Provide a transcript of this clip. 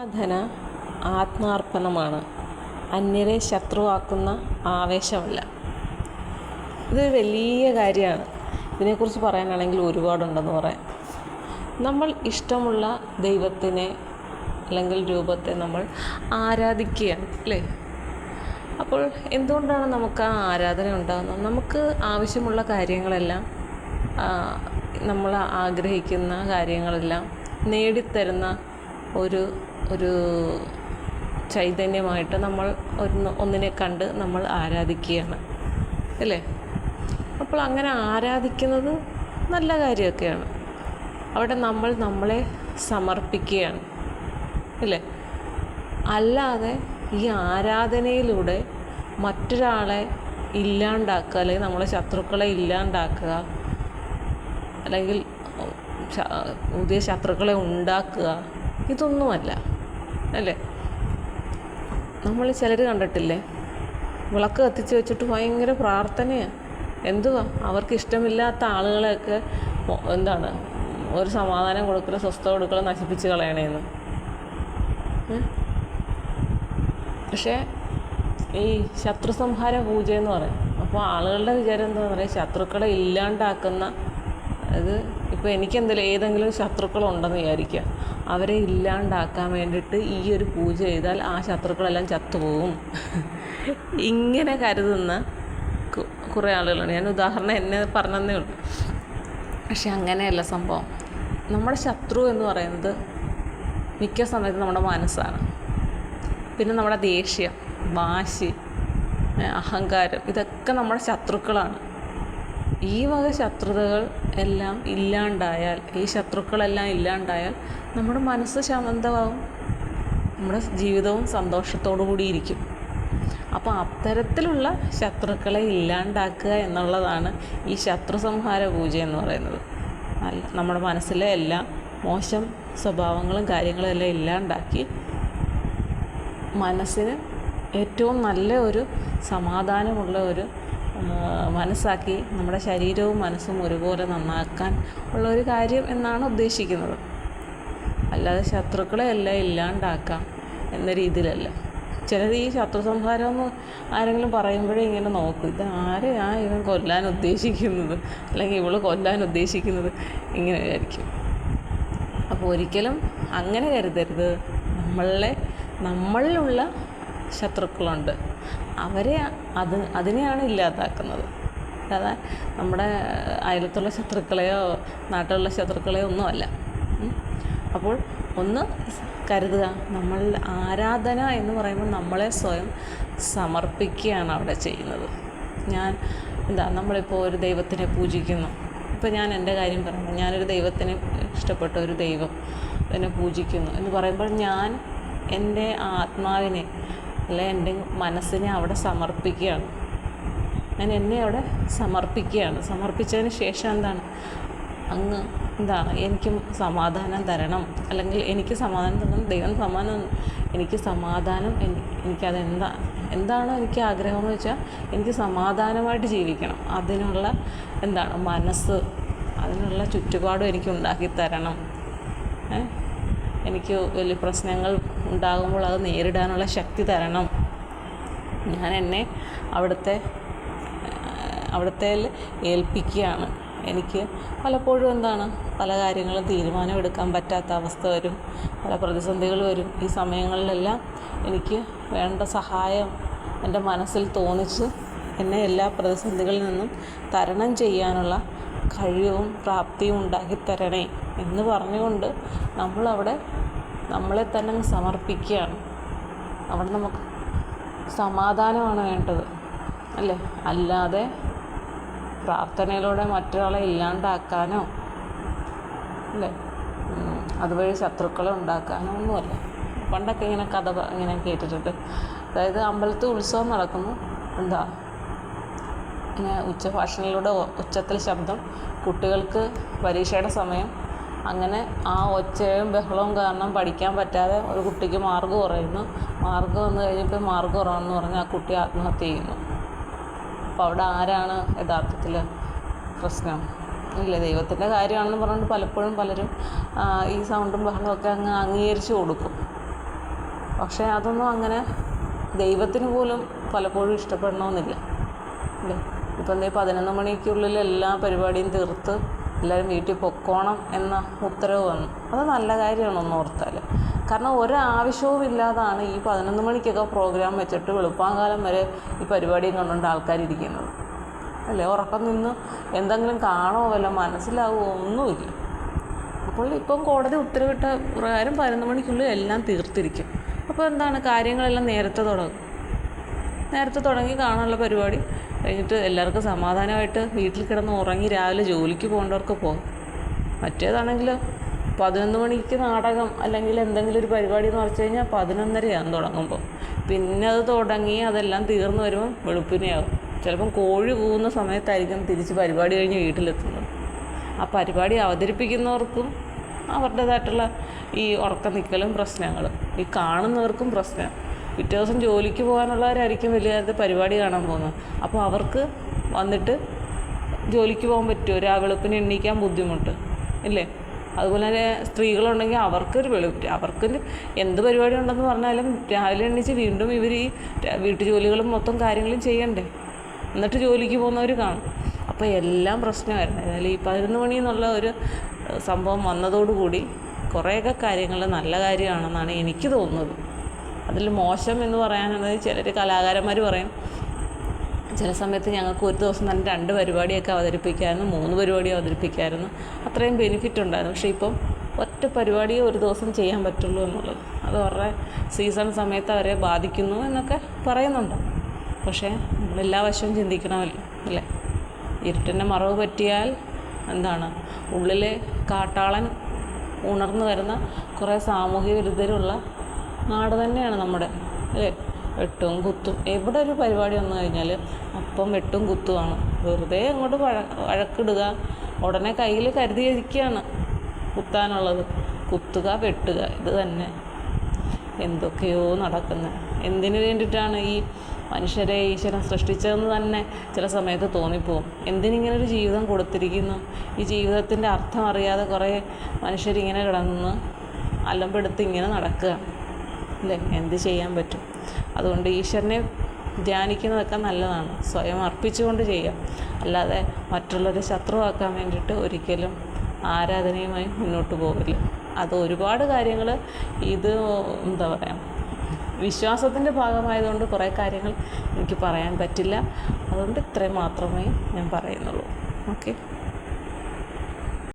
ആരാധന ആത്മാർപ്പണമാണ്, അന്യരെ ശത്രുവാക്കുന്ന ആവേശമല്ല. ഇതൊരു വലിയ കാര്യമാണ്. ഇതിനെക്കുറിച്ച് പറയാനാണെങ്കിൽ ഒരുപാടുണ്ടെന്ന് പറയാം. നമ്മൾ ഇഷ്ടമുള്ള ദൈവത്തിനെ അല്ലെങ്കിൽ രൂപത്തെ നമ്മൾ ആരാധിക്കുകയാണ് അല്ലേ? അപ്പോൾ എന്തുകൊണ്ടാണ് നമുക്ക് ആ ആരാധന ഉണ്ടാകുന്നത്? നമുക്ക് ആവശ്യമുള്ള കാര്യങ്ങളെല്ലാം, നമ്മൾ ആഗ്രഹിക്കുന്ന കാര്യങ്ങളെല്ലാം നേടിത്തരുന്ന ഒരു ചൈതന്യമായിട്ട് നമ്മൾ ഒന്നിനെ കണ്ട് നമ്മൾ ആരാധിക്കുകയാണ് അല്ലേ? അപ്പോൾ അങ്ങനെ ആരാധിക്കുന്നത് നല്ല കാര്യമൊക്കെയാണ്. അവിടെ നമ്മൾ നമ്മളെ സമർപ്പിക്കുകയാണ് അല്ലേ? അല്ലാതെ ഈ ആരാധനയിലൂടെ മറ്റൊരാളെ ഇല്ലാണ്ടാക്കുക, അല്ലെങ്കിൽ നമ്മളെ ശത്രുക്കളെ ഇല്ലാണ്ടാക്കുക, അല്ലെങ്കിൽ പുതിയ ശത്രുക്കളെ ഉണ്ടാക്കുക, ഇതൊന്നുമല്ല അല്ലേ? നമ്മൾ ചിലർ കണ്ടിട്ടില്ലേ, വിളക്ക് കത്തിച്ച് വെച്ചിട്ട് ഭയങ്കര പ്രാർത്ഥനയാണ്. എന്തുവാ അവർക്ക് ഇഷ്ടമില്ലാത്ത ആളുകളെയൊക്കെ ഒരു സമാധാനം കൊടുക്കൽ, സ്വസ്ഥത കൊടുക്കൽ, നശിപ്പിച്ച് കളയണേന്ന്. പക്ഷേ ഈ ശത്രു സംഹാര പൂജ എന്ന് പറയും. അപ്പോൾ ആളുകളുടെ വിചാരം എന്താണെന്ന് പറയുക, ശത്രുക്കളെ ഇല്ലാണ്ടാക്കുന്ന, അത് ഇപ്പോൾ ഏതെങ്കിലും ശത്രുക്കളുണ്ടെന്ന് വിചാരിക്കുക, അവരെ ഇല്ലാണ്ടാക്കാൻ വേണ്ടിയിട്ട് ഈ ഒരു പൂജ ചെയ്താൽ ആ ശത്രുക്കളെല്ലാം ചത്തുപോകും. ഇങ്ങനെ കരുതുന്ന കുറേ ആളുകളുണ്ട്. ഞാൻ ഉദാഹരണം എന്നെ പറഞ്ഞതേ ഉള്ളൂ. പക്ഷെ അങ്ങനെയല്ല സംഭവം. നമ്മുടെ ശത്രു എന്ന് പറയുന്നത് മിക്ക സമയത്തും നമ്മുടെ മനസ്സാണ്. പിന്നെ നമ്മുടെ ദേഷ്യം, വാശി, അഹങ്കാരം, ഇതൊക്കെ നമ്മുടെ ശത്രുക്കളാണ്. ഈ വക ശത്രുതകൾ എല്ലാം ഇല്ലാണ്ടായാൽ, ഈ ശത്രുക്കളെല്ലാം ഇല്ലാണ്ടായാൽ നമ്മുടെ മനസ്സ് ശാന്തമാവും, നമ്മുടെ ജീവിതവും സന്തോഷത്തോടു കൂടിയിരിക്കും. അപ്പോൾ അത്തരത്തിലുള്ള ശത്രുക്കളെ ഇല്ലാണ്ടാക്കുക എന്നുള്ളതാണ് ഈ ശത്രു സംഹാര പൂജ എന്ന് പറയുന്നത്. നമ്മുടെ മനസ്സിലെ എല്ലാ മോശം സ്വഭാവങ്ങളും കാര്യങ്ങളും എല്ലാം ഇല്ലാണ്ടാക്കി മനസ്സിന് ഏറ്റവും നല്ല ഒരു സമാധാനമുള്ള ഒരു മനസ്സാക്കി നമ്മുടെ ശരീരവും മനസ്സും ഒരുപോലെ നന്നാക്കാൻ ഉള്ള ഒരു കാര്യം എന്നാണ് ഉദ്ദേശിക്കുന്നത്. അല്ലാതെ ശത്രുക്കളെ എല്ലാം ഇല്ലാണ്ടാക്കാം എന്ന രീതിയിലല്ല. ചിലർ ഈ ശത്രു സംഹാരം എന്ന് ആരെങ്കിലും പറയുമ്പോഴേ ഇങ്ങനെ നോക്കും, ഇത് ആരെയാ ഇവൻ കൊല്ലാൻ ഉദ്ദേശിക്കുന്നത്, അല്ലെങ്കിൽ ഇവൾ കൊല്ലാൻ ഉദ്ദേശിക്കുന്നത്, ഇങ്ങനെ വിചാരിക്കും. അപ്പോൾ ഒരിക്കലും അങ്ങനെ കരുതരുത്. നമ്മളിലുള്ള ശത്രുക്കളുണ്ട്, അതിനെയാണ് ഇല്ലാതാക്കുന്നത്. അല്ലാതെ നമ്മുടെ അയലത്തുള്ള ശത്രുക്കളെയോ നാട്ടിലുള്ള ശത്രുക്കളെയോ ഒന്നുമല്ല. അപ്പോൾ ഒന്ന് കരുതുക, നമ്മൾ ആരാധന എന്ന് പറയുമ്പോൾ നമ്മളെ സ്വയം സമർപ്പിക്കുകയാണ് അവിടെ ചെയ്യുന്നത്. നമ്മളിപ്പോൾ ഒരു ദൈവത്തിനെ പൂജിക്കുന്നു. ഇപ്പോൾ ഞാൻ എൻ്റെ കാര്യം പറയുന്നു, ഞാനൊരു ദൈവത്തിനെ ഇഷ്ടപ്പെട്ട ഒരു ദൈവം എന്നെ പൂജിക്കുന്നു എന്ന് പറയുമ്പോൾ ഞാൻ എൻ്റെ ആത്മാവിനെ എൻ്റെ മനസ്സിനെ അവിടെ സമർപ്പിക്കുകയാണ്. ഞാൻ എന്നെ അവിടെ സമർപ്പിക്കുകയാണ്. സമർപ്പിച്ചതിന് ശേഷം എനിക്ക് സമാധാനം തരണം, അല്ലെങ്കിൽ എനിക്ക് സമാധാനം തരണം, ദൈവം എനിക്ക് സമാധാനം, എന്താണോ എനിക്ക് ആഗ്രഹമെന്ന് വെച്ചാൽ എനിക്ക് സമാധാനമായിട്ട് ജീവിക്കണം. അതിനുള്ള മനസ്സ്, അതിനുള്ള ചുറ്റുപാടും എനിക്ക് ഉണ്ടാക്കി തരണം. എനിക്ക് വലിയ പ്രശ്നങ്ങൾ ഉണ്ടാകുമ്പോൾ അത് നേരിടാനുള്ള ശക്തി തരണം. ഞാൻ എന്നെ അവിടുത്തെ ഏൽപ്പിക്കുകയാണ്. എനിക്ക് പലപ്പോഴും പല കാര്യങ്ങളും തീരുമാനമെടുക്കാൻ പറ്റാത്ത അവസ്ഥ വരും, പല പ്രതിസന്ധികൾ വരും. ഈ സമയങ്ങളിലെല്ലാം എനിക്ക് വേണ്ട സഹായം എൻ്റെ മനസ്സിൽ തോന്നിച്ച് എന്നെ എല്ലാ പ്രതിസന്ധികളിൽ നിന്നും തരണം ചെയ്യാനുള്ള കഴിവും പ്രാപ്തിയും ഉണ്ടാക്കി തരണേ എന്ന് പറഞ്ഞുകൊണ്ട് നമ്മളവിടെ നമ്മളെ തന്നെ സമർപ്പിക്കുകയാണ്. അവിടെ നമുക്ക് സമാധാനമാണ് വേണ്ടത് അല്ലേ? അല്ലാതെ പ്രാർത്ഥനയിലൂടെ മറ്റൊരാളെ ഇല്ലാണ്ടാക്കാനോ അല്ലേ, അതുവഴി ശത്രുക്കളെ ഉണ്ടാക്കാനോ ഒന്നുമല്ല. പണ്ടൊക്കെ ഇങ്ങനെ കേട്ടിട്ടുണ്ട്. അതായത് അമ്പലത്തിൽ ഉത്സവം നടക്കുന്നു, ഇങ്ങനെ ഉച്ചഭാഷണിലൂടെ ഉച്ചത്തിൽ ശബ്ദം, കുട്ടികൾക്ക് പരീക്ഷയുടെ സമയം, അങ്ങനെ ആ ഒച്ചയും ബഹളവും കാരണം പഠിക്കാൻ പറ്റാതെ ഒരു കുട്ടിക്ക് മാർക്ക് കുറയുന്നു. മാർക്ക് വന്നു കഴിഞ്ഞപ്പോൾ മാർക്ക് കുറവെന്ന് പറഞ്ഞ് ആ കുട്ടി ആത്മഹത്യ ചെയ്യുന്നു. അപ്പോൾ അവിടെ ആരാണ് യഥാർത്ഥത്തിൽ പ്രശ്നം? ഇല്ല, ദൈവത്തിൻ്റെ കാര്യമാണെന്ന് പറഞ്ഞുകൊണ്ട് പലപ്പോഴും പലരും ഈ സൗണ്ടും ബഹളമൊക്കെ അംഗീകരിച്ച് കൊടുക്കും. പക്ഷേ അതൊന്നും അങ്ങനെ ദൈവത്തിന് പോലും പലപ്പോഴും ഇഷ്ടപ്പെടണമെന്നില്ല അല്ലേ. ഇപ്പം എന്തേ 11 മണിക്കുള്ളിൽ എല്ലാ പരിപാടിയും തീർത്ത് എല്ലാവരും വീട്ടിൽ പൊക്കോണം എന്ന ഉത്തരവ് വന്നു. അത് നല്ല കാര്യമാണ് ഒന്ന് ഓർത്താൽ. കാരണം ഒരാവശ്യവും ഇല്ലാതാണ് ഈ 11 മണിക്കൊക്കെ പ്രോഗ്രാം വെച്ചിട്ട് വെളുപ്പാങ്കാലം വരെ ഈ പരിപാടിയും കണ്ടുകൊണ്ട് ആൾക്കാരിയ്ക്കുന്നത് അല്ലേ. ഉറക്കം നിന്ന് എന്തെങ്കിലും കാണുമോ വല്ല മനസ്സിലാവുമോ ഒന്നുമില്ല. അപ്പോൾ ഇപ്പം കോടതി ഉത്തരവിട്ട പ്രകാരം 11 മണിക്കുള്ളിൽ എല്ലാം തീർത്തിരിക്കും. അപ്പോൾ എന്താണ്, കാര്യങ്ങളെല്ലാം നേരത്തെ തുടങ്ങി കാണാനുള്ള പരിപാടി കഴിഞ്ഞിട്ട് എല്ലാവർക്കും സമാധാനമായിട്ട് വീട്ടിൽ കിടന്ന് ഉറങ്ങി രാവിലെ ജോലിക്ക് പോകേണ്ടവർക്ക് പോകും. മറ്റേതാണെങ്കിൽ 11 മണിക്ക് നാടകം അല്ലെങ്കിൽ എന്തെങ്കിലും ഒരു പരിപാടി എന്ന് പറഞ്ഞു കഴിഞ്ഞാൽ 11:30 തുടങ്ങുമ്പോൾ. പിന്നെ അത് തുടങ്ങി അതെല്ലാം തീർന്നു വരുമ്പം വെളുപ്പിനെയാകും. ചിലപ്പം കോഴി കൂവുന്ന സമയത്തായിരിക്കും തിരിച്ച് പരിപാടി കഴിഞ്ഞ് വീട്ടിലെത്തുന്നത്. ആ പരിപാടി അവതരിപ്പിക്കുന്നവർക്കും അവരുടേതായിട്ടുള്ള ഈ ഉറക്കം നിൽക്കലും പ്രശ്നങ്ങളും, ഈ കാണുന്നവർക്കും പ്രശ്നം. പിറ്റേ ദിവസം ജോലിക്ക് പോകാനുള്ളവരായിരിക്കും വലിയ കാര്യത്തിൽ പരിപാടി കാണാൻ പോകുന്നത്. അപ്പോൾ അവർക്ക് വന്നിട്ട് ജോലിക്ക് പോകാൻ പറ്റുമോ? വെളുപ്പിന് എണീക്കാൻ ബുദ്ധിമുട്ട് ഇല്ലേ. അതുപോലെ തന്നെ സ്ത്രീകളുണ്ടെങ്കിൽ അവർക്കൊരു അവർക്ക് എന്ത് പരിപാടി ഉണ്ടെന്ന് പറഞ്ഞാലും രാവിലെ എണീച്ച് വീണ്ടും ഇവർ ഈ വീട്ടു ജോലികളും മൊത്തം കാര്യങ്ങളും ചെയ്യണ്ടേ, എന്നിട്ട് ജോലിക്ക് പോകുന്നവർ കാണും. അപ്പോൾ എല്ലാം പ്രശ്നമായിരുന്നു. ഏതായാലും ഈ 11 മണി എന്നുള്ള ഒരു സംഭവം വന്നതോടുകൂടി കുറേയൊക്കെ കാര്യങ്ങൾ നല്ല കാര്യമാണെന്നാണ് എനിക്ക് തോന്നുന്നത്. അതിൽ മോശം എന്ന് പറയാനുള്ളത് ചിലർ കലാകാരന്മാർ പറയും ചില സമയത്ത് ഞങ്ങൾക്ക് ഒരു ദിവസം തന്നെ 2 പരിപാടിയൊക്കെ അവതരിപ്പിക്കാമായിരുന്നു, 3 പരിപാടി അവതരിപ്പിക്കാമായിരുന്നു, അത്രയും ബെനിഫിറ്റ് ഉണ്ടായിരുന്നു. പക്ഷേ ഇപ്പം ഒറ്റ പരിപാടിയെ ഒരു ദിവസം ചെയ്യാൻ പറ്റുള്ളൂ എന്നുള്ളത് അത് അവരുടെ സീസൺ സമയത്ത് അവരെ ബാധിക്കുന്നു എന്നൊക്കെ പറയുന്നുണ്ട്. പക്ഷേ നമ്മളെല്ലാ വശവും ചിന്തിക്കണമല്ലോ അല്ലേ. ഇരുട്ടിൻ്റെ മറവ് പറ്റിയാൽ എന്താണ്, ഉള്ളിലെ കാട്ടാളൻ ഉണർന്നു വരുന്ന കുറേ സാമൂഹ്യ വിരുദ്ധരുള്ള നാട് തന്നെയാണ് നമ്മുടെ അല്ലേ. വെട്ടും കുത്തും, എവിടെ ഒരു പരിപാടി വന്നു കഴിഞ്ഞാൽ അപ്പം വെട്ടും കുത്തുമാണ്. വെറുതെ അങ്ങോട്ട് വഴക്കിടുക, ഉടനെ കയ്യിൽ കരുതിയിരിക്കുകയാണ് കുത്താനുള്ളത്. കുത്തുക വെട്ടുക, ഇത് തന്നെ എന്തൊക്കെയോ നടക്കുന്നത്. എന്തിനു വേണ്ടിയിട്ടാണ് ഈ മനുഷ്യരെ ഈശ്വരൻ സൃഷ്ടിച്ചതെന്ന് തന്നെ ചില സമയത്ത് തോന്നിപ്പോവും. എന്തിനിങ്ങനൊരു ജീവിതം കൊടുത്തിരിക്കുന്നു? ഈ ജീവിതത്തിൻ്റെ അർത്ഥം അറിയാതെ കുറേ മനുഷ്യരിങ്ങനെ കിടന്ന് അലമ്പെടുത്ത് ഇങ്ങനെ നടക്കുക അല്ലേ. എന്ത് ചെയ്യാൻ പറ്റും? അതുകൊണ്ട് ഈശ്വരനെ ധ്യാനിക്കുന്നതൊക്കെ നല്ലതാണ്, സ്വയം അർപ്പിച്ചുകൊണ്ട് ചെയ്യുക. അല്ലാതെ മറ്റുള്ളവരെ ശത്രുവാക്കാൻ വേണ്ടിയിട്ട് ഒരിക്കലും ആരാധനയുമായി മുന്നോട്ട് പോകില്ല. അത് ഒരുപാട് കാര്യങ്ങൾ ഇത് എന്താ പറയുക, വിശ്വാസത്തിൻ്റെ ഭാഗമായതുകൊണ്ട് കുറേ കാര്യങ്ങൾ എനിക്ക് പറയാൻ പറ്റില്ല. അതുകൊണ്ട് ഇത്രയും മാത്രമേ ഞാൻ പറയുന്നുള്ളൂ. ഓക്കെ.